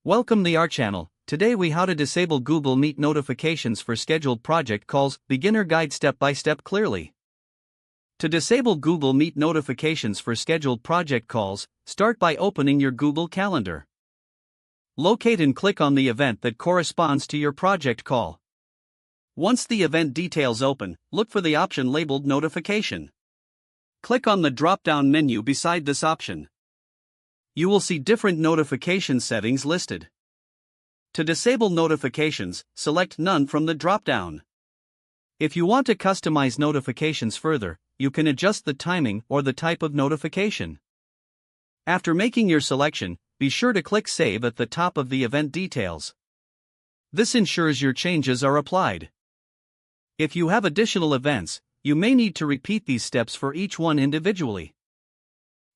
Welcome to our channel. Today we how to disable Google Meet notifications for scheduled project calls, beginner guide step by step clearly. To disable Google Meet notifications for scheduled project calls, start by opening your Google Calendar. Locate and click on the event that corresponds to your project call. Once the event details open, look for the option labeled Notification. Click on the drop-down menu beside this option. You will see different notification settings listed. To disable notifications, select None from the drop-down. If you want to customize notifications further, you can adjust the timing or the type of notification. After making your selection, be sure to click Save at the top of the event details. This ensures your changes are applied. If you have additional events, you may need to repeat these steps for each one individually.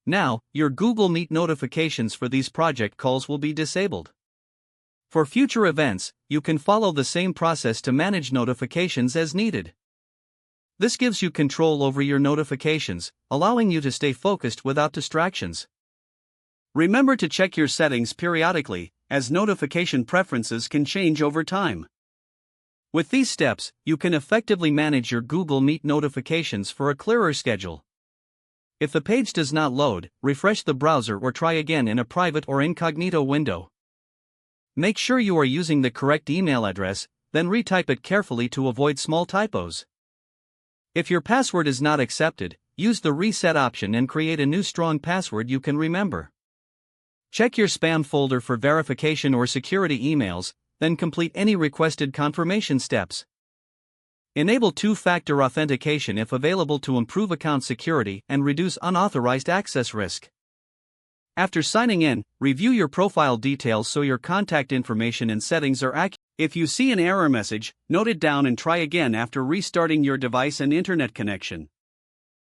Now, your Google Meet notifications for these project calls will be disabled. For future events, you can follow the same process to manage notifications as needed. This gives you control over your notifications, allowing you to stay focused without distractions. Remember to check your settings periodically, as notification preferences can change over time. With these steps, you can effectively manage your Google Meet notifications for a clearer schedule. If the page does not load, refresh the browser or try again in a private or incognito window. Make sure you are using the correct email address, then retype it carefully to avoid small typos. If your password is not accepted, use the reset option and create a new strong password you can remember. Check your spam folder for verification or security emails, then complete any requested confirmation steps. Enable two-factor authentication if available to improve account security and reduce unauthorized access risk. After signing in, review your profile details so your contact information and settings are accurate. If you see an error message, note it down and try again after restarting your device and internet connection.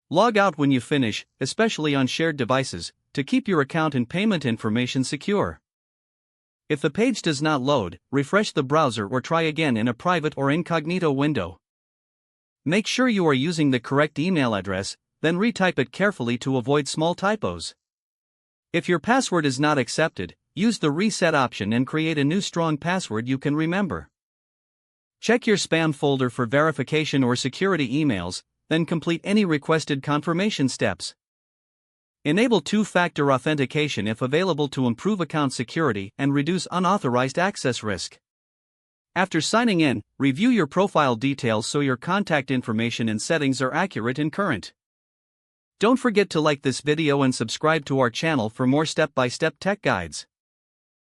Log out when you finish, especially on shared devices, to keep your account and payment information secure. If the page does not load, refresh the browser or try again in a private or incognito window. Make sure you are using the correct email address, then retype it carefully to avoid small typos. If your password is not accepted, use the reset option and create a new strong password you can remember. Check your spam folder for verification or security emails, then complete any requested confirmation steps. Enable two-factor authentication if available to improve account security and reduce unauthorized access risk. After signing in, review your profile details so your contact information and settings are accurate and current. Don't forget to like this video and subscribe to our channel for more step-by-step tech guides.